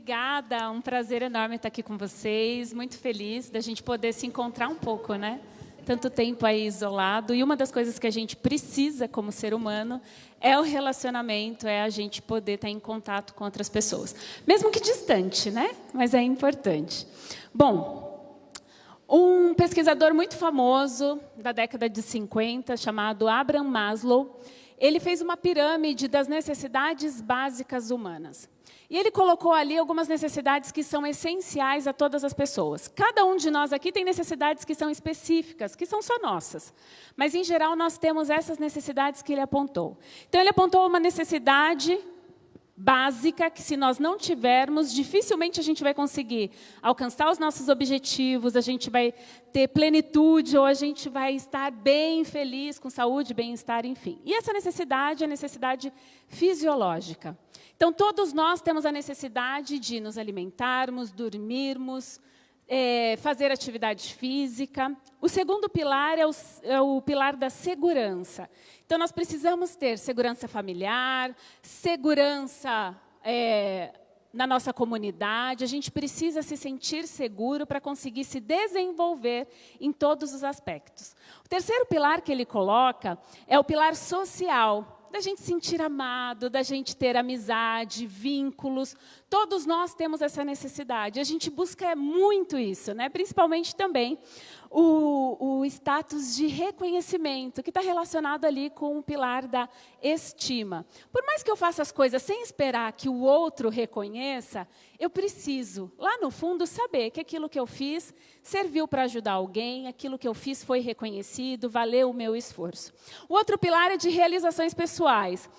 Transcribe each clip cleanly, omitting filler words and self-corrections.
obrigada. Um prazer enorme estar aqui com vocês. Muito feliz da gente poder se encontrar um pouco, né? Tanto tempo aí isolado. E uma das coisas que a gente precisa como ser humano é o relacionamento, é a gente poder estar em contato com outras pessoas. Mesmo que distante, né? Mas é importante. Bom, um pesquisador muito famoso da década de 50, chamado Abraham Maslow, ele fez uma pirâmide das necessidades básicas humanas. E ele colocou ali algumas necessidades que são essenciais a todas as pessoas. Cada um de nós aqui tem necessidades que são específicas, que são só nossas. Mas, em geral, nós temos essas necessidades que ele apontou. Então, ele apontou uma necessidade básica que, se nós não tivermos, dificilmente a gente vai conseguir alcançar os nossos objetivos, a gente vai ter plenitude, ou a gente vai estar bem, feliz, com saúde, bem-estar, enfim. E essa necessidade é a necessidade fisiológica. Então, todos nós temos a necessidade de nos alimentarmos, dormirmos, fazer atividade física. O segundo pilar é o pilar da segurança. Então, nós precisamos ter segurança familiar, segurança na nossa comunidade. A gente precisa se sentir seguro para conseguir se desenvolver em todos os aspectos. O terceiro pilar que ele coloca é o pilar social, da gente se sentir amado, da gente ter amizade, vínculos. Todos nós temos essa necessidade. A gente busca muito isso, né? Principalmente também o status de reconhecimento, que está relacionado ali com o pilar da estima. Por mais que eu faça as coisas sem esperar que o outro reconheça, eu preciso, lá no fundo, saber que aquilo que eu fiz serviu para ajudar alguém, aquilo que eu fiz foi reconhecido, valeu o meu esforço. O outro pilar é de realizações pessoais.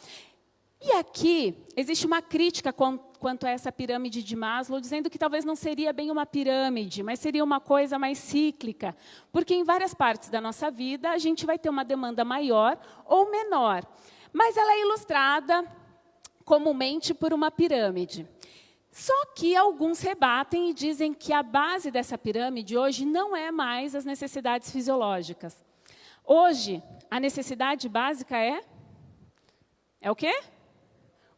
E aqui existe uma crítica quanto a essa pirâmide de Maslow, dizendo que talvez não seria bem uma pirâmide, mas seria uma coisa mais cíclica, porque em várias partes da nossa vida a gente vai ter uma demanda maior ou menor. Mas ela é ilustrada comumente por uma pirâmide. Só que alguns rebatem e dizem que a base dessa pirâmide hoje não é mais as necessidades fisiológicas. Hoje, a necessidade básica é o quê?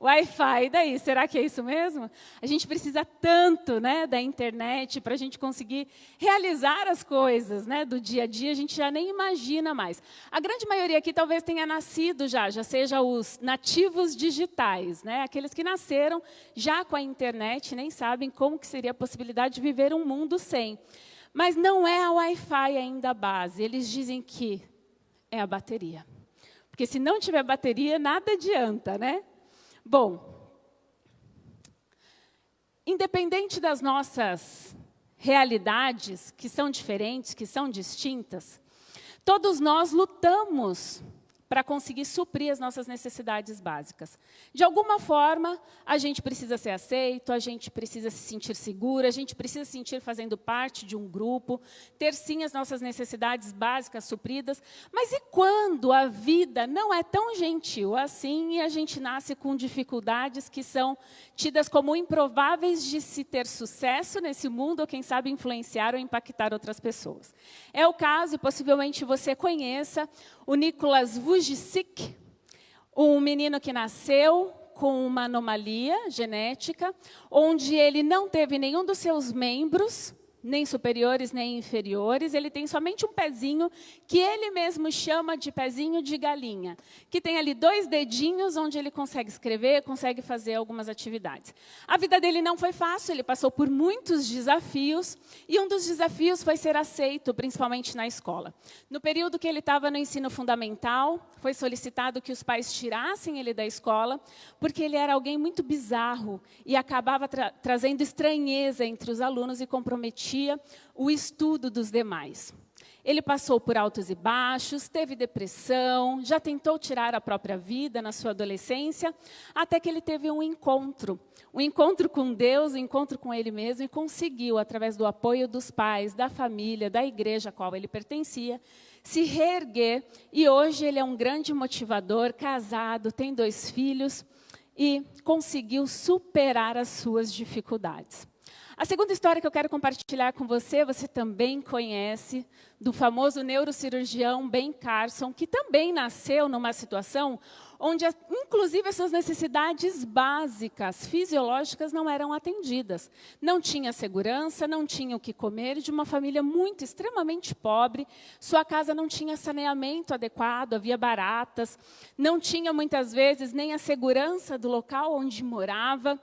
Wi-Fi, e daí? Será que é isso mesmo? A gente precisa tanto, né, da internet para a gente conseguir realizar as coisas, né, do dia a dia, a gente já nem imagina mais. A grande maioria aqui talvez tenha nascido já seja os nativos digitais, né, aqueles que nasceram já com a internet, nem sabem como que seria a possibilidade de viver um mundo sem. Mas não é a Wi-Fi ainda a base, eles dizem que é a bateria. Porque se não tiver bateria, nada adianta, né? Bom, independente das nossas realidades, que são diferentes, que são distintas, todos nós lutamos para conseguir suprir as nossas necessidades básicas. De alguma forma, a gente precisa ser aceito, a gente precisa se sentir seguro, a gente precisa se sentir fazendo parte de um grupo, ter, sim, as nossas necessidades básicas supridas. Mas e quando a vida não é tão gentil assim e a gente nasce com dificuldades que são tidas como improváveis de se ter sucesso nesse mundo ou, quem sabe, influenciar ou impactar outras pessoas? É o caso, e possivelmente você conheça, o Nicholas Vujicic, um menino que nasceu com uma anomalia genética, onde ele não teve nenhum dos seus membros, nem superiores, nem inferiores, ele tem somente um pezinho, que ele mesmo chama de pezinho de galinha, que tem ali 2 dedinhos, onde ele consegue escrever, consegue fazer algumas atividades. A vida dele não foi fácil, ele passou por muitos desafios, e um dos desafios foi ser aceito, principalmente na escola. No período que ele estava no ensino fundamental, foi solicitado que os pais tirassem ele da escola, porque ele era alguém muito bizarro, e acabava trazendo estranheza entre os alunos e comprometia o estudo dos demais. Ele passou por altos e baixos, teve depressão, já tentou tirar a própria vida na sua adolescência, até que ele teve um encontro com Deus, um encontro com ele mesmo, e conseguiu, através do apoio dos pais, da família, da igreja a qual ele pertencia, se reerguer, e hoje ele é um grande motivador, casado, tem 2 filhos, e conseguiu superar as suas dificuldades. A segunda história que eu quero compartilhar com você, você também conhece, do famoso neurocirurgião Ben Carson, que também nasceu numa situação onde, inclusive, as suas necessidades básicas, fisiológicas, não eram atendidas. Não tinha segurança, não tinha o que comer, de uma família muito, extremamente pobre. Sua casa não tinha saneamento adequado, havia baratas, não tinha, muitas vezes, nem a segurança do local onde morava.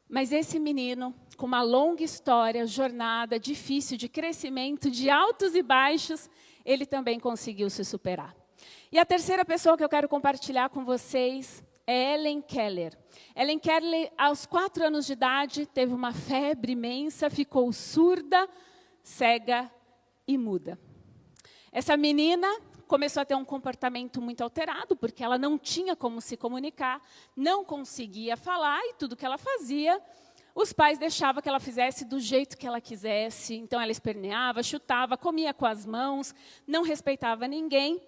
Mas esse menino, com uma longa história, jornada difícil de crescimento, de altos e baixos, ele também conseguiu se superar. E a terceira pessoa que eu quero compartilhar com vocês é Helen Keller. Helen Keller, aos 4 anos de idade, teve uma febre imensa, ficou surda, cega e muda. Essa menina começou a ter um comportamento muito alterado, porque ela não tinha como se comunicar, não conseguia falar, e tudo que ela fazia, os pais deixavam que ela fizesse do jeito que ela quisesse. Então, ela esperneava, chutava, comia com as mãos, não respeitava ninguém,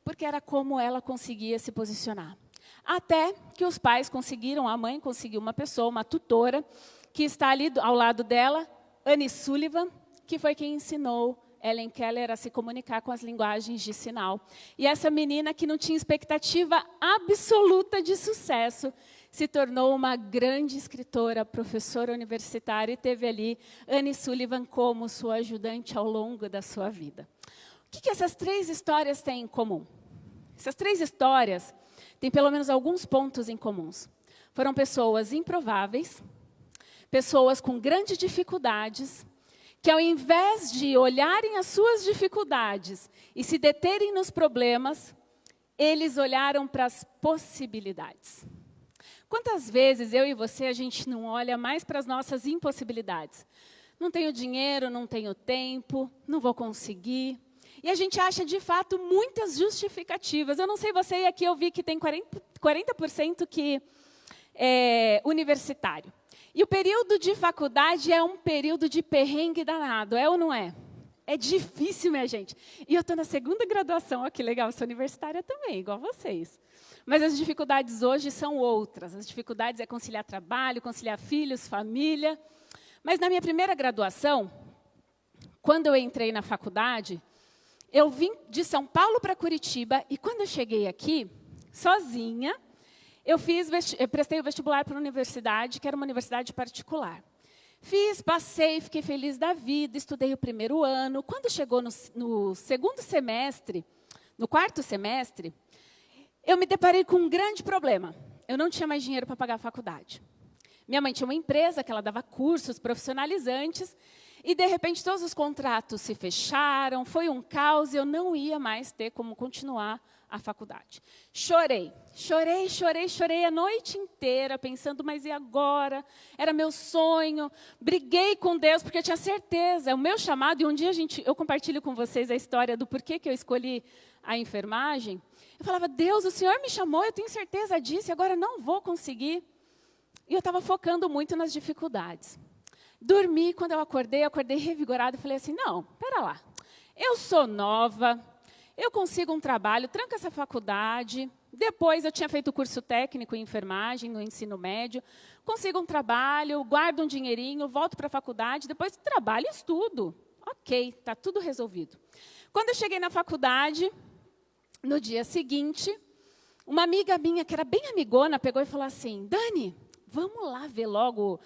porque era como ela conseguia se posicionar. Até que os pais conseguiram, a mãe conseguiu uma pessoa, uma tutora, que está ali ao lado dela, Annie Sullivan, que foi quem ensinou Helen Keller a se comunicar com as linguagens de sinal. E essa menina, que não tinha expectativa absoluta de sucesso, se tornou uma grande escritora, professora universitária, e teve ali Annie Sullivan como sua ajudante ao longo da sua vida. O que essas 3 histórias têm em comum? Essas 3 histórias têm pelo menos alguns pontos em comuns. Foram pessoas improváveis, pessoas com grandes dificuldades, que ao invés de olharem as suas dificuldades e se deterem nos problemas, eles olharam para as possibilidades. Quantas vezes eu e você, a gente não olha mais para as nossas impossibilidades? Não tenho dinheiro, não tenho tempo, não vou conseguir. E a gente acha, de fato, muitas justificativas. Eu não sei você, e aqui eu vi que tem 40% que é universitário. E o período de faculdade é um período de perrengue danado, é ou não é? É difícil, minha gente. E eu estou na 2ª graduação, ó, que legal, sou universitária também, igual vocês. Mas as dificuldades hoje são outras. As dificuldades é conciliar trabalho, conciliar filhos, família. Mas na minha primeira graduação, quando eu entrei na faculdade, eu vim de São Paulo para Curitiba, e quando eu cheguei aqui, sozinha, eu prestei o vestibular para a universidade, que era uma universidade particular. Fiz, passei, fiquei feliz da vida, estudei o 1º ano. Quando chegou no 2º semestre, no 4º semestre, eu me deparei com um grande problema. Eu não tinha mais dinheiro para pagar a faculdade. Minha mãe tinha uma empresa que ela dava cursos profissionalizantes, e, de repente, todos os contratos se fecharam, foi um caos, e eu não ia mais ter como continuar a faculdade. Chorei, chorei, chorei, chorei a noite inteira, pensando, mas e agora? Era meu sonho. Briguei com Deus, porque eu tinha certeza, o meu chamado, e um dia eu compartilho com vocês a história do porquê que eu escolhi a enfermagem. Eu falava, Deus, o Senhor me chamou, eu tenho certeza disso, e agora não vou conseguir. E eu estava focando muito nas dificuldades. Dormi, quando eu acordei revigorada e falei assim, não, pera lá, eu sou nova, eu consigo um trabalho, tranca essa faculdade, depois eu tinha feito curso técnico em enfermagem no ensino médio, consigo um trabalho, guardo um dinheirinho, volto para a faculdade, depois trabalho e estudo. Ok, está tudo resolvido. Quando eu cheguei na faculdade, no dia seguinte, uma amiga minha, que era bem amigona, pegou e falou assim, Dani, vamos lá ver logo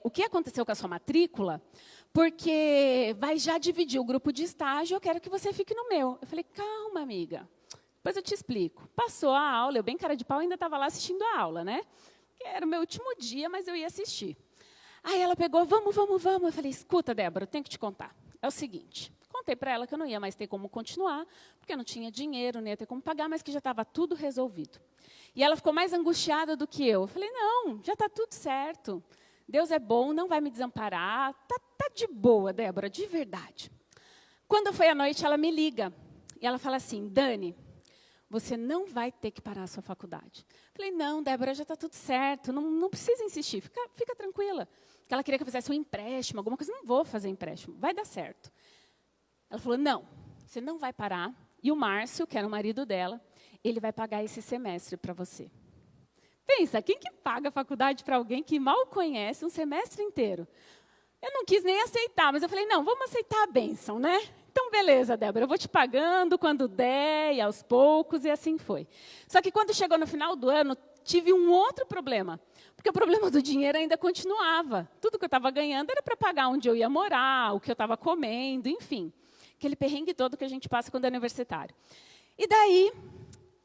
o que aconteceu com a sua matrícula, porque vai já dividir o grupo de estágio, eu quero que você fique no meu. Eu falei, calma, amiga, depois eu te explico. Passou a aula, eu bem cara de pau, ainda estava lá assistindo a aula, né? Que era o meu último dia, mas eu ia assistir. Aí ela pegou, vamos. Eu falei, escuta, Débora, eu tenho que te contar. É o seguinte, contei para ela que eu não ia mais ter como continuar, porque eu não tinha dinheiro, não ia ter como pagar, mas que já estava tudo resolvido. E ela ficou mais angustiada do que eu. Eu falei, não, já está tudo certo. Deus é bom, não vai me desamparar. Tá de boa, Débora, de verdade. Quando foi à noite, ela me liga. E ela fala assim, Dani, você não vai ter que parar a sua faculdade. Eu falei, não, Débora, já está tudo certo, não precisa insistir, fica tranquila. Porque ela queria que eu fizesse um empréstimo, alguma coisa, não vou fazer empréstimo, vai dar certo. Ela falou, não, você não vai parar. E o Márcio, que era o marido dela, ele vai pagar esse semestre para você. Pensa, quem que paga a faculdade para alguém que mal conhece um semestre inteiro? Eu não quis nem aceitar, mas eu falei, não, vamos aceitar a bênção, né? Então, beleza, Débora, eu vou te pagando quando der, e aos poucos, e assim foi. Só que quando chegou no final do ano, tive um outro problema. Porque o problema do dinheiro ainda continuava. Tudo que eu estava ganhando era para pagar onde eu ia morar, o que eu estava comendo, enfim. Aquele perrengue todo que a gente passa quando é universitário. E daí,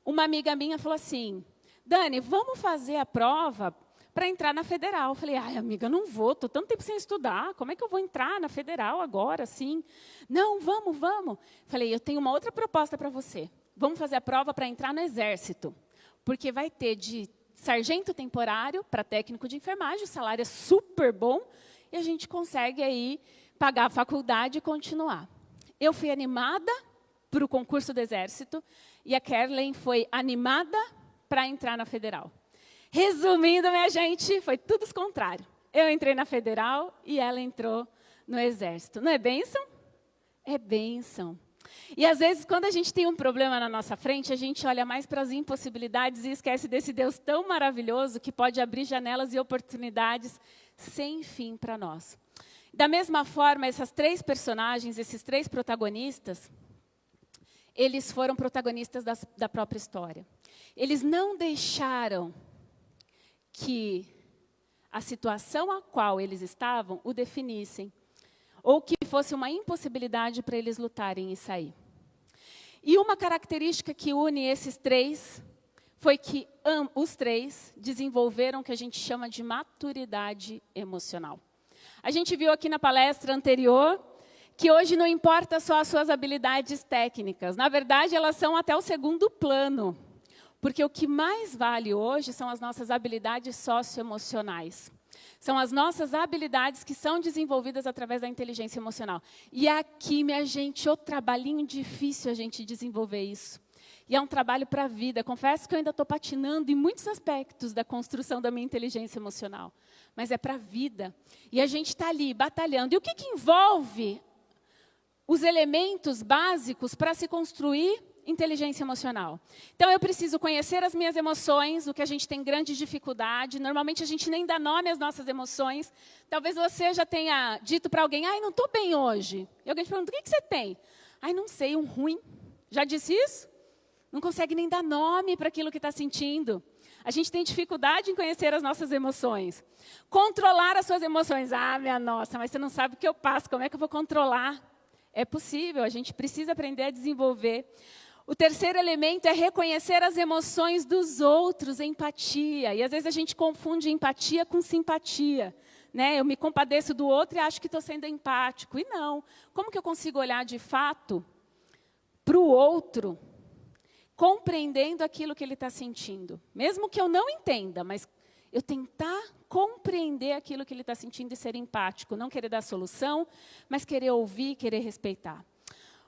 uma amiga minha falou assim, Dani, vamos fazer a prova para entrar na federal. Eu falei, ai, amiga, não vou, estou tanto tempo sem estudar, como é que eu vou entrar na federal agora, assim? Não, vamos. Falei, eu tenho uma outra proposta para você. Vamos fazer a prova para entrar no Exército, porque vai ter de sargento temporário para técnico de enfermagem, o salário é super bom, e a gente consegue aí pagar a faculdade e continuar. Eu fui animada para o concurso do Exército, e a Kerlen foi animada para entrar na federal. Resumindo, minha gente, foi tudo o contrário. Eu entrei na federal e ela entrou no Exército. Não é bênção? É bênção. E às vezes, quando a gente tem um problema na nossa frente, a gente olha mais para as impossibilidades e esquece desse Deus tão maravilhoso que pode abrir janelas e oportunidades sem fim para nós. Da mesma forma, essas três personagens, esses três protagonistas, eles foram protagonistas da própria história. Eles não deixaram que a situação a qual eles estavam o definissem, ou que fosse uma impossibilidade para eles lutarem e sair. E uma característica que une esses três foi que os três desenvolveram o que a gente chama de maturidade emocional. A gente viu aqui na palestra anterior que hoje não importa só as suas habilidades técnicas. Na verdade, elas são até o segundo plano. Porque o que mais vale hoje são as nossas habilidades socioemocionais. São as nossas habilidades que são desenvolvidas através da inteligência emocional. E aqui, minha gente, o trabalhinho difícil a gente desenvolver isso. E é um trabalho para a vida. Confesso que eu ainda estou patinando em muitos aspectos da construção da minha inteligência emocional. Mas é para a vida. E a gente está ali, batalhando. E o que envolve os elementos básicos para se construir inteligência emocional? Então, eu preciso conhecer as minhas emoções, o que a gente tem grande dificuldade. Normalmente, a gente nem dá nome às nossas emoções. Talvez você já tenha dito para alguém, ai, não estou bem hoje. E alguém te pergunta, o que você tem? Ai, não sei, um ruim. Já disse isso? Não consegue nem dar nome para aquilo que está sentindo. A gente tem dificuldade em conhecer as nossas emoções. Controlar as suas emoções. Ah, minha nossa, mas você não sabe o que eu passo, como é que eu vou controlar? É possível, a gente precisa aprender a desenvolver. O terceiro elemento é reconhecer as emoções dos outros, empatia. E às vezes a gente confunde empatia com simpatia. Né? Eu me compadeço do outro e acho que estou sendo empático. E não. Como que eu consigo olhar de fato para o outro, compreendendo aquilo que ele está sentindo? Mesmo que eu não entenda, mas eu tentar compreender aquilo que ele está sentindo e ser empático. Não querer dar solução, mas querer ouvir, querer respeitar.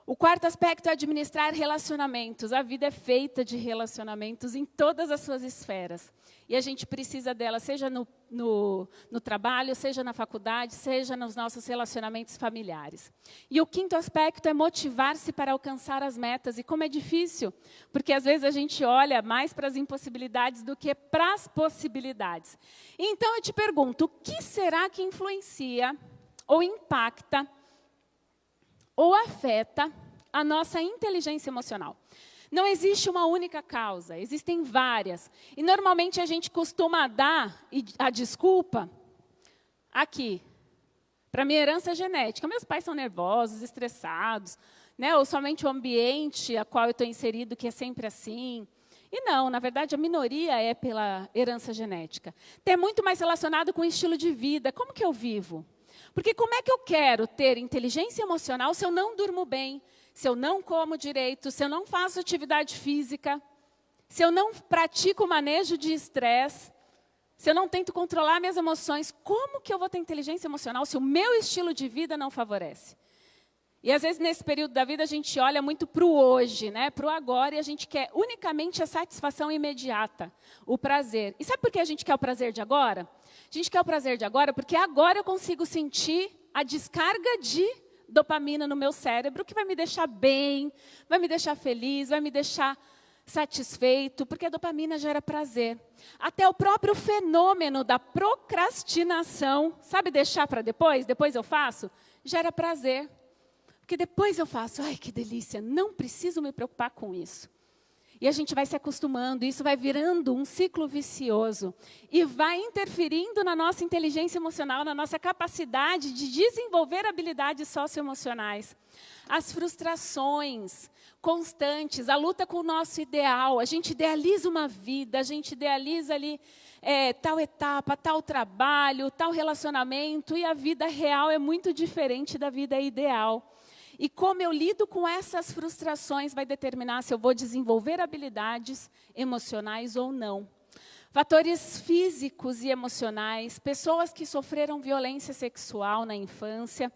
O quarto aspecto é administrar relacionamentos. A vida é feita de relacionamentos em todas as suas esferas. E a gente precisa dela, seja no trabalho, seja na faculdade, seja nos nossos relacionamentos familiares. E o quinto aspecto é motivar-se para alcançar as metas. E como é difícil, porque às vezes a gente olha mais para as impossibilidades do que para as possibilidades. Então eu te pergunto, o que será que influencia ou impacta ou afeta a nossa inteligência emocional? Não existe uma única causa, existem várias. E normalmente a gente costuma dar a desculpa aqui, para minha herança genética. Meus pais são nervosos, estressados, né? Ou somente o ambiente a qual eu estou inserido, que é sempre assim. E não, na verdade, a minoria é pela herança genética. Tem muito mais relacionado com o estilo de vida. Como que eu vivo? Porque como é que eu quero ter inteligência emocional se eu não durmo bem, se eu não como direito, se eu não faço atividade física, se eu não pratico o manejo de estresse, se eu não tento controlar minhas emoções? Como que eu vou ter inteligência emocional se o meu estilo de vida não favorece? E às vezes nesse período da vida a gente olha muito para o hoje, né? Para o agora, e a gente quer unicamente a satisfação imediata, o prazer. E sabe por que a gente quer o prazer de agora? A gente quer o prazer de agora porque agora eu consigo sentir a descarga de dopamina no meu cérebro, que vai me deixar bem, vai me deixar feliz, vai me deixar satisfeito, porque a dopamina gera prazer. Até o próprio fenômeno da procrastinação, sabe deixar para depois eu faço, gera prazer. Porque depois eu faço, ai que delícia, não preciso me preocupar com isso. E a gente vai se acostumando, isso vai virando um ciclo vicioso. E vai interferindo na nossa inteligência emocional, na nossa capacidade de desenvolver habilidades socioemocionais. As frustrações constantes, a luta com o nosso ideal. A gente idealiza uma vida, a gente idealiza ali tal etapa, tal trabalho, tal relacionamento. E a vida real é muito diferente da vida ideal. E como eu lido com essas frustrações vai determinar se eu vou desenvolver habilidades emocionais ou não. Fatores físicos e emocionais, pessoas que sofreram violência sexual na infância.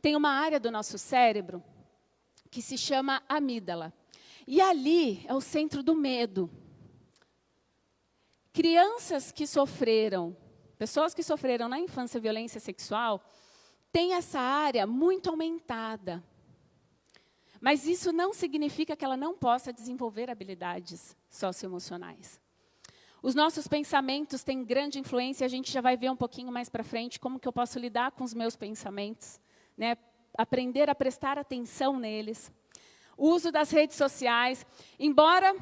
Tem uma área do nosso cérebro que se chama amígdala. E ali é o centro do medo. Crianças que sofreram, pessoas que sofreram na infância violência sexual, têm essa área muito aumentada. Mas isso não significa que ela não possa desenvolver habilidades socioemocionais. Os nossos pensamentos têm grande influência, a gente já vai ver um pouquinho mais para frente como que eu posso lidar com os meus pensamentos, né? Aprender a prestar atenção neles. O uso das redes sociais, embora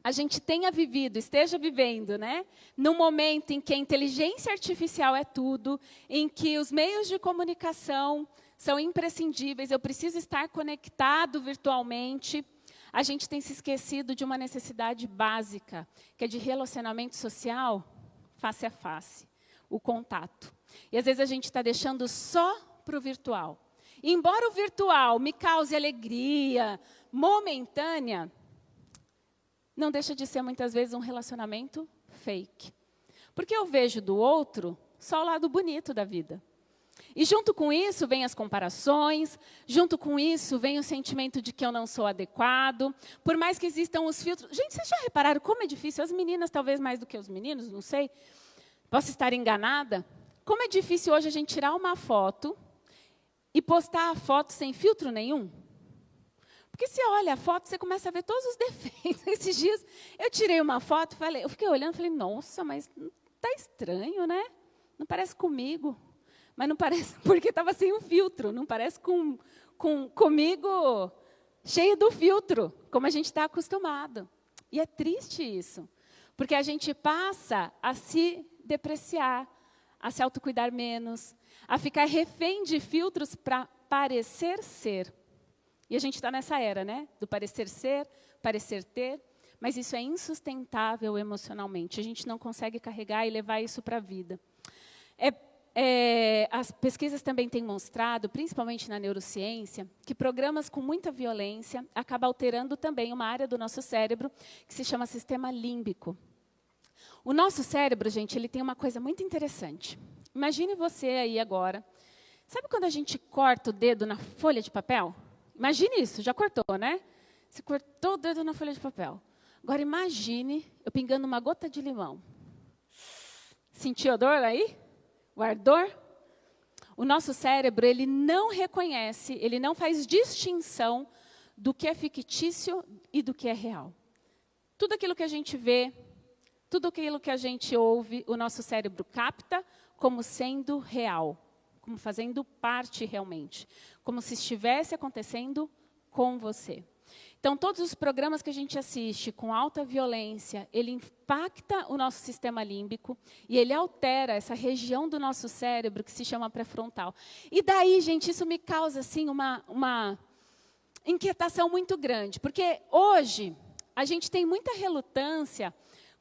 a gente tenha vivido, esteja vivendo, né? Num momento em que a inteligência artificial é tudo, em que os meios de comunicação são imprescindíveis, eu preciso estar conectado virtualmente. A gente tem se esquecido de uma necessidade básica, que é de relacionamento social face a face, o contato. E às vezes a gente está deixando só para o virtual. E embora o virtual me cause alegria momentânea, não deixa de ser muitas vezes um relacionamento fake. Porque eu vejo do outro só o lado bonito da vida. E junto com isso vem as comparações, junto com isso vem o sentimento de que eu não sou adequado, por mais que existam os filtros. Gente, vocês já repararam como é difícil? As meninas talvez mais do que os meninos, não sei, posso estar enganada. Como é difícil hoje a gente tirar uma foto e postar a foto sem filtro nenhum? Porque você olha a foto, você começa a ver todos os defeitos. Esses dias eu tirei uma foto, eu fiquei olhando e falei, nossa, mas tá estranho, né? Não parece comigo. Mas não parece, porque estava sem o filtro, não parece comigo cheio do filtro, como a gente está acostumado. E é triste isso, porque a gente passa a se depreciar, a se autocuidar menos, a ficar refém de filtros para parecer ser. E a gente está nessa era, né? Do parecer ser, parecer ter, mas isso é insustentável emocionalmente. A gente não consegue carregar e levar isso para a vida. As pesquisas também têm mostrado, principalmente na neurociência, que programas com muita violência acabam alterando também uma área do nosso cérebro que se chama sistema límbico. O nosso cérebro, gente, ele tem uma coisa muito interessante. Imagine você aí agora. Sabe quando a gente corta o dedo na folha de papel? Imagine isso, já cortou, né? Você cortou o dedo na folha de papel. Agora imagine eu pingando uma gota de limão. Sentiu a dor aí? O ardor? O nosso cérebro, ele não reconhece, ele não faz distinção do que é fictício e do que é real. Tudo aquilo que a gente vê, tudo aquilo que a gente ouve, o nosso cérebro capta como sendo real, como fazendo parte realmente, como se estivesse acontecendo com você. Então, todos os programas que a gente assiste com alta violência, ele impacta o nosso sistema límbico e ele altera essa região do nosso cérebro que se chama pré-frontal. E daí, gente, isso me causa assim, uma inquietação muito grande, porque hoje a gente tem muita relutância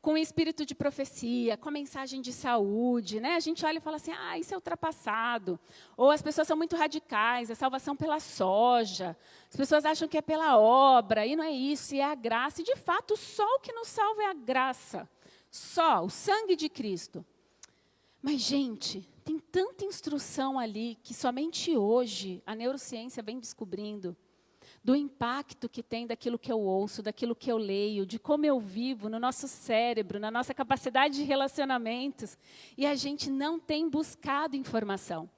com o espírito de profecia, com a mensagem de saúde, né? A gente olha e fala assim, isso é ultrapassado. Ou as pessoas são muito radicais, é salvação pela soja. As pessoas acham que é pela obra, e não é isso, e é a graça. E, de fato, só o que nos salva é a graça. Só, o sangue de Cristo. Mas, gente, tem tanta instrução ali que somente hoje a neurociência vem descobrindo do impacto que tem daquilo que eu ouço, daquilo que eu leio, de como eu vivo no nosso cérebro, na nossa capacidade de relacionamentos. E a gente não tem buscado informação.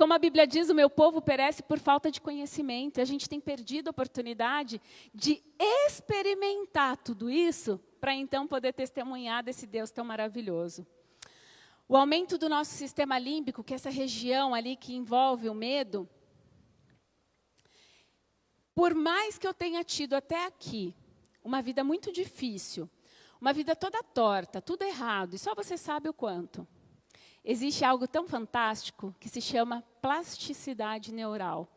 como a Bíblia diz, o meu povo perece por falta de conhecimento. E a gente tem perdido a oportunidade de experimentar tudo isso para então poder testemunhar desse Deus tão maravilhoso. O aumento do nosso sistema límbico, que é essa região ali que envolve o medo, por mais que eu tenha tido até aqui uma vida muito difícil, uma vida toda torta, tudo errado, e só você sabe o quanto, existe algo tão fantástico que se chama plasticidade neural,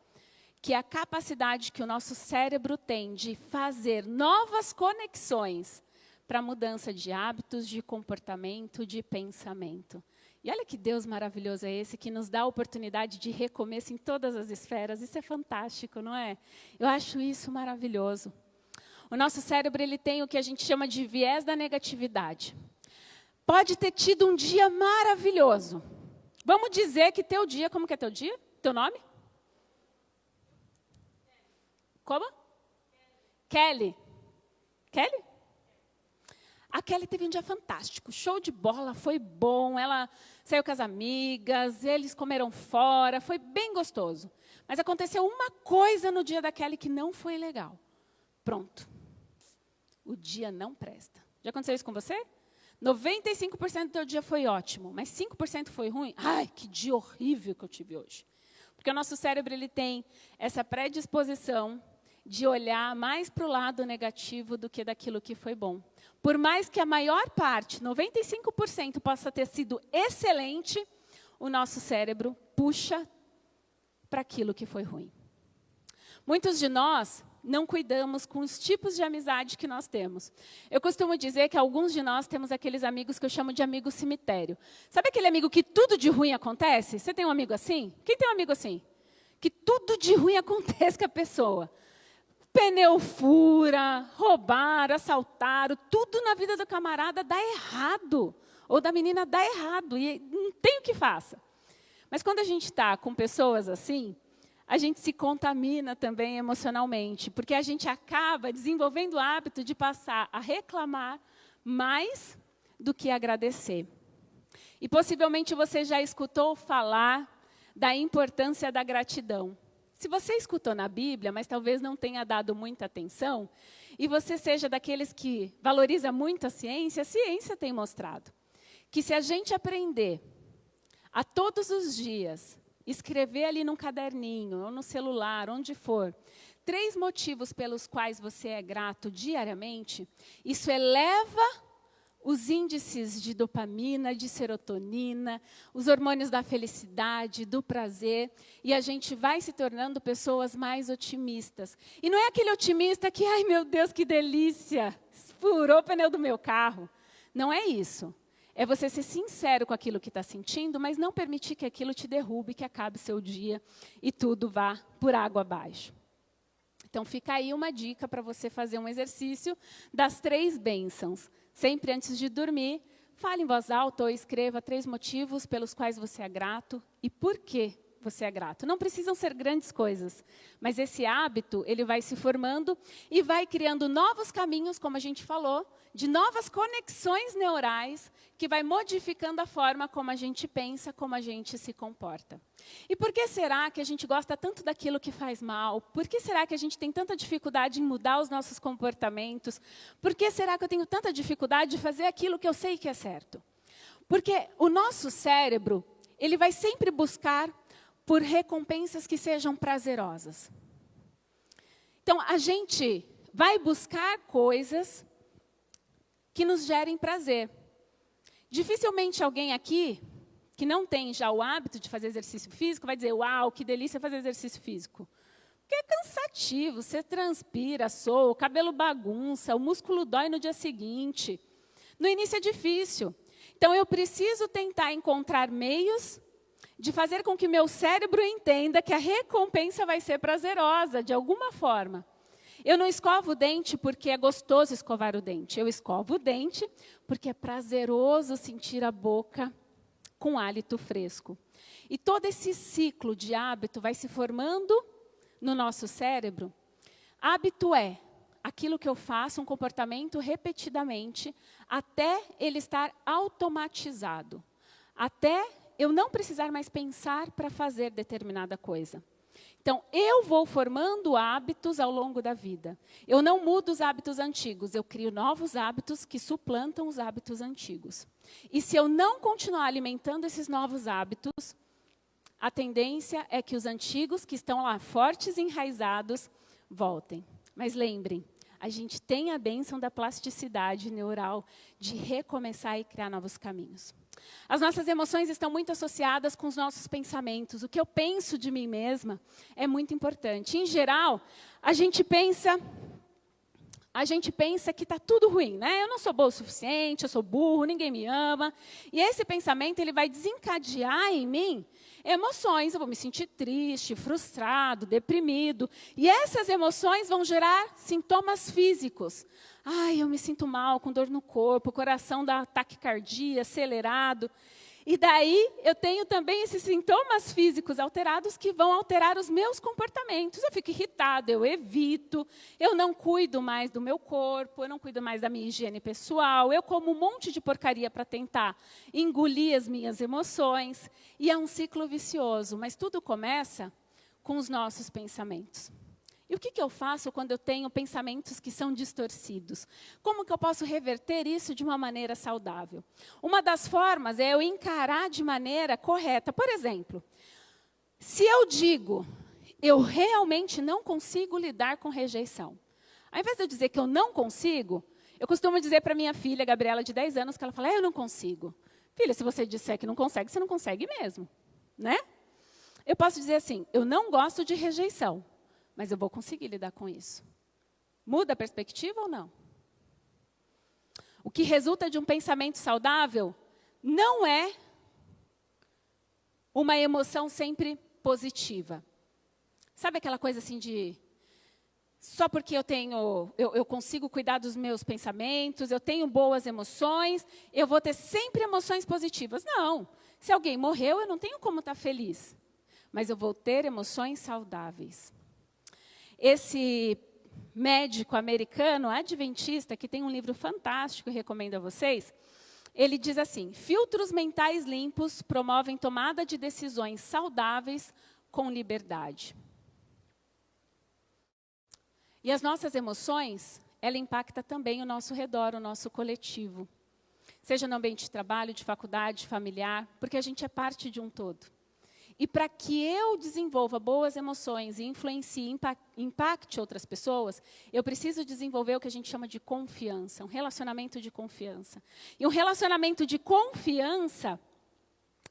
que é a capacidade que o nosso cérebro tem de fazer novas conexões para mudança de hábitos, de comportamento, de pensamento. E olha que Deus maravilhoso é esse, que nos dá a oportunidade de recomeço em todas as esferas. Isso é fantástico, não é? Eu acho isso maravilhoso. O nosso cérebro ele tem o que a gente chama de viés da negatividade. Pode ter tido um dia maravilhoso. Vamos dizer que teu dia, como que é teu dia? Teu nome? Como? Kelly. Kelly? A Kelly teve um dia fantástico, show de bola, foi bom, ela saiu com as amigas, eles comeram fora, foi bem gostoso. Mas aconteceu uma coisa no dia da Kelly que não foi legal. Pronto. O dia não presta. Já aconteceu isso com você? 95% do teu dia foi ótimo, mas 5% foi ruim? Ai, que dia horrível que eu tive hoje. Porque o nosso cérebro ele tem essa predisposição de olhar mais para o lado negativo do que daquilo que foi bom. Por mais que a maior parte, 95%, possa ter sido excelente, o nosso cérebro puxa para aquilo que foi ruim. Muitos de nós não cuidamos com os tipos de amizade que nós temos. Eu costumo dizer que alguns de nós temos aqueles amigos que eu chamo de amigo cemitério. Sabe aquele amigo que tudo de ruim acontece? Você tem um amigo assim? Quem tem um amigo assim? Que tudo de ruim acontece com a pessoa. Pneu fura, roubaram, assaltaram, tudo na vida do camarada dá errado. Ou da menina dá errado, e não tem o que faça. Mas quando a gente está com pessoas assim, a gente se contamina também emocionalmente, porque a gente acaba desenvolvendo o hábito de passar a reclamar mais do que agradecer. E possivelmente você já escutou falar da importância da gratidão. Se você escutou na Bíblia, mas talvez não tenha dado muita atenção, e você seja daqueles que valoriza muito a ciência tem mostrado que se a gente aprender a todos os dias escrever ali num caderninho, ou no celular, onde for, 3 motivos pelos quais você é grato diariamente, isso eleva os índices de dopamina, de serotonina, os hormônios da felicidade, do prazer, e a gente vai se tornando pessoas mais otimistas. E não é aquele otimista que, ai meu Deus, que delícia, furou o pneu do meu carro. Não é isso. É você ser sincero com aquilo que está sentindo, mas não permitir que aquilo te derrube, que acabe seu dia e tudo vá por água abaixo. Então, fica aí uma dica para você fazer um exercício das 3 bênçãos. Sempre antes de dormir, fale em voz alta ou escreva 3 motivos pelos quais você é grato e por que você é grato. Não precisam ser grandes coisas, mas esse hábito ele vai se formando e vai criando novos caminhos, como a gente falou, de novas conexões neurais que vai modificando a forma como a gente pensa, como a gente se comporta. E por que será que a gente gosta tanto daquilo que faz mal? Por que será que a gente tem tanta dificuldade em mudar os nossos comportamentos? Por que será que eu tenho tanta dificuldade de fazer aquilo que eu sei que é certo? Porque o nosso cérebro, ele vai sempre buscar por recompensas que sejam prazerosas. Então, a gente vai buscar coisas que nos gerem prazer. Dificilmente alguém aqui, que não tem já o hábito de fazer exercício físico, vai dizer, uau, que delícia fazer exercício físico. Porque é cansativo, você transpira, soa, o cabelo bagunça, o músculo dói no dia seguinte. No início é difícil. Então, eu preciso tentar encontrar meios de fazer com que meu cérebro entenda que a recompensa vai ser prazerosa, de alguma forma. Eu não escovo o dente porque é gostoso escovar o dente. Eu escovo o dente porque é prazeroso sentir a boca com hálito fresco. E todo esse ciclo de hábito vai se formando no nosso cérebro. Hábito é aquilo que eu faço, um comportamento repetidamente, até ele estar automatizado. Até eu não precisar mais pensar para fazer determinada coisa. Então, eu vou formando hábitos ao longo da vida. Eu não mudo os hábitos antigos, eu crio novos hábitos que suplantam os hábitos antigos. E se eu não continuar alimentando esses novos hábitos, a tendência é que os antigos, que estão lá fortes e enraizados, voltem. Mas lembrem, a gente tem a bênção da plasticidade neural de recomeçar e criar novos caminhos. As nossas emoções estão muito associadas com os nossos pensamentos. O que eu penso de mim mesma é muito importante. Em geral, a gente pensa que está tudo ruim, né? Eu não sou boa o suficiente, eu sou burro, ninguém me ama. E esse pensamento ele vai desencadear em mim emoções. Eu vou me sentir triste, frustrado, deprimido. E essas emoções vão gerar sintomas físicos. Ai, eu me sinto mal, com dor no corpo, o coração dá taquicardia, acelerado. E daí eu tenho também esses sintomas físicos alterados que vão alterar os meus comportamentos. Eu fico irritada, eu evito, eu não cuido mais do meu corpo, eu não cuido mais da minha higiene pessoal, eu como um monte de porcaria para tentar engolir as minhas emoções. E é um ciclo vicioso, mas tudo começa com os nossos pensamentos. E o que eu faço quando eu tenho pensamentos que são distorcidos? Como que eu posso reverter isso de uma maneira saudável? Uma das formas é eu encarar de maneira correta. Por exemplo, se eu digo, eu realmente não consigo lidar com rejeição. Ao invés de eu dizer que eu não consigo, eu costumo dizer para minha filha, Gabriela, de 10 anos, que ela fala, eu não consigo. Filha, se você disser que não consegue, você não consegue mesmo, né? Eu posso dizer assim, eu não gosto de rejeição. Mas eu vou conseguir lidar com isso. Muda a perspectiva ou não? O que resulta de um pensamento saudável não é uma emoção sempre positiva. Sabe aquela coisa assim de... Só porque eu consigo cuidar dos meus pensamentos, eu tenho boas emoções, eu vou ter sempre emoções positivas. Não. Se alguém morreu, eu não tenho como estar feliz. Mas eu vou ter emoções saudáveis. Esse médico americano, adventista, que tem um livro fantástico, recomendo a vocês, ele diz assim, filtros mentais limpos promovem tomada de decisões saudáveis com liberdade. E as nossas emoções, ela impacta também o nosso redor, o nosso coletivo. Seja no ambiente de trabalho, de faculdade, familiar, porque a gente é parte de um todo. E para que eu desenvolva boas emoções e influencie, impacte outras pessoas, eu preciso desenvolver o que a gente chama de confiança, um relacionamento de confiança. E um relacionamento de confiança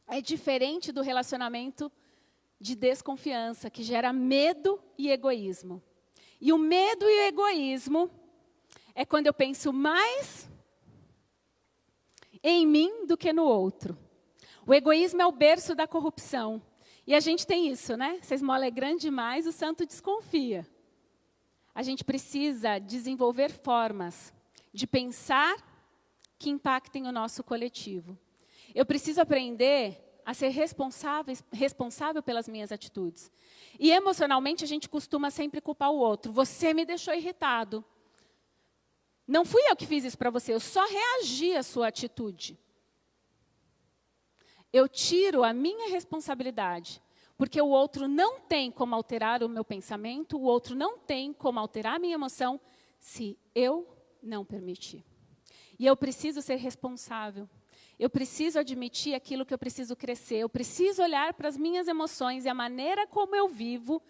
é diferente do relacionamento de desconfiança, que gera medo e egoísmo. E o medo e o egoísmo é quando eu penso mais em mim do que no outro. O egoísmo é o berço da corrupção. E a gente tem isso, né? Se a esmola é grande demais, o santo desconfia. A gente precisa desenvolver formas de pensar que impactem o nosso coletivo. Eu preciso aprender a ser responsável pelas minhas atitudes. E emocionalmente a gente costuma sempre culpar o outro. Você me deixou irritado. Não fui eu que fiz isso para você, eu só reagi à sua atitude. Eu tiro a minha responsabilidade, porque o outro não tem como alterar o meu pensamento, o outro não tem como alterar a minha emoção, se eu não permitir. E eu preciso ser responsável. Eu preciso admitir aquilo que eu preciso crescer. Eu preciso olhar para as minhas emoções e a maneira como eu vivo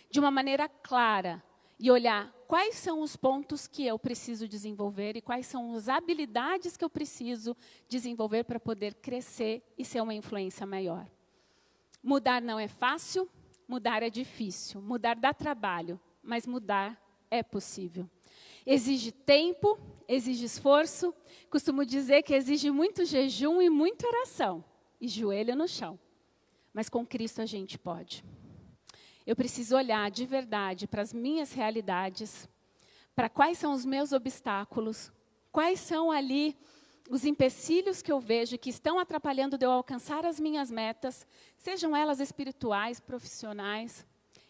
de uma maneira clara. E olhar quais são os pontos que eu preciso desenvolver e quais são as habilidades que eu preciso desenvolver para poder crescer e ser uma influência maior. Mudar não é fácil, mudar é difícil. Mudar dá trabalho, mas mudar é possível. Exige tempo, exige esforço. Costumo dizer que exige muito jejum e muita oração. E joelho no chão. Mas com Cristo a gente pode. Eu preciso olhar de verdade para as minhas realidades, para quais são os meus obstáculos, quais são ali os empecilhos que eu vejo que estão atrapalhando de eu alcançar as minhas metas, sejam elas espirituais, profissionais,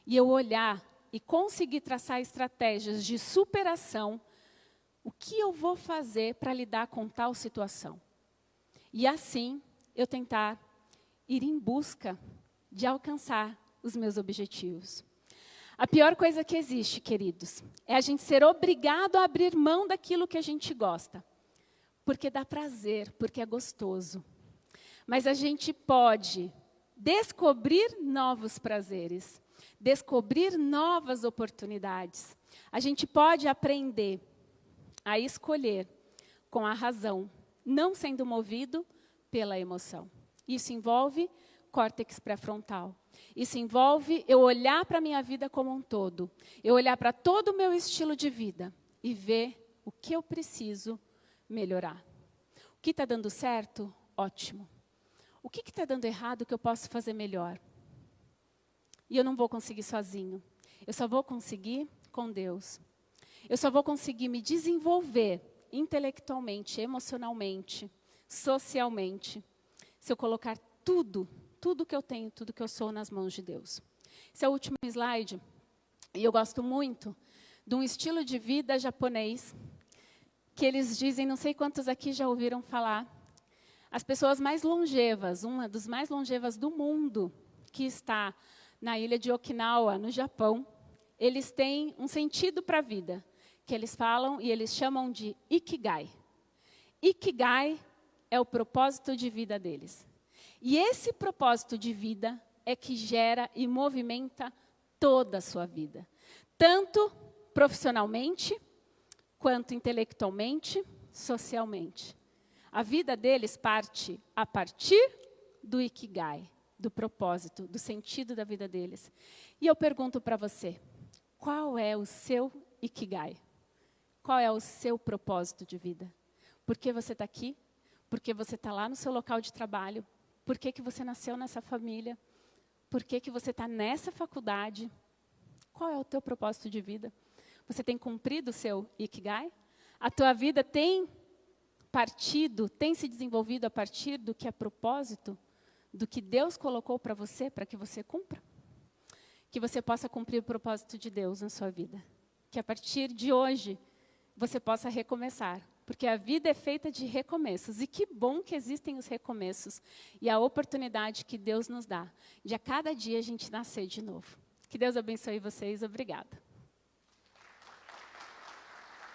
e eu olhar e conseguir traçar estratégias de superação, o que eu vou fazer para lidar com tal situação? E assim, eu tentar ir em busca de alcançar os meus objetivos. A pior coisa que existe, queridos, é a gente ser obrigado a abrir mão daquilo que a gente gosta. Porque dá prazer, porque é gostoso. Mas a gente pode descobrir novos prazeres, descobrir novas oportunidades. A gente pode aprender a escolher com a razão, não sendo movido pela emoção. Isso envolve córtex pré-frontal. Isso envolve eu olhar para a minha vida como um todo. Eu olhar para todo o meu estilo de vida e ver o que eu preciso melhorar. O que está dando certo? Ótimo. O que está dando errado que eu posso fazer melhor? E eu não vou conseguir sozinho. Eu só vou conseguir com Deus. Eu só vou conseguir me desenvolver intelectualmente, emocionalmente, socialmente, se eu colocar tudo que eu tenho, tudo que eu sou nas mãos de Deus. Esse é o último slide. E eu gosto muito de um estilo de vida japonês, que eles dizem, não sei quantos aqui já ouviram falar, as pessoas mais longevas, uma das mais longevas do mundo, que está na ilha de Okinawa, no Japão, eles têm um sentido para a vida, que eles falam e eles chamam de Ikigai. Ikigai é o propósito de vida deles. E esse propósito de vida é que gera e movimenta toda a sua vida. Tanto profissionalmente, quanto intelectualmente, socialmente. A vida deles parte a partir do Ikigai, do propósito, do sentido da vida deles. E eu pergunto para você, qual é o seu Ikigai? Qual é o seu propósito de vida? Por que você está aqui? Por que você está lá no seu local de trabalho? Por que você nasceu nessa família? Por que você está nessa faculdade? Qual é o teu propósito de vida? Você tem cumprido o seu Ikigai? A tua vida tem partido, tem se desenvolvido a partir do que é propósito, do que Deus colocou para que você cumpra? Que você possa cumprir o propósito de Deus na sua vida. Que a partir de hoje, você possa recomeçar. Porque a vida é feita de recomeços. E que bom que existem os recomeços. E a oportunidade que Deus nos dá de a cada dia a gente nascer de novo. Que Deus abençoe vocês. Obrigada.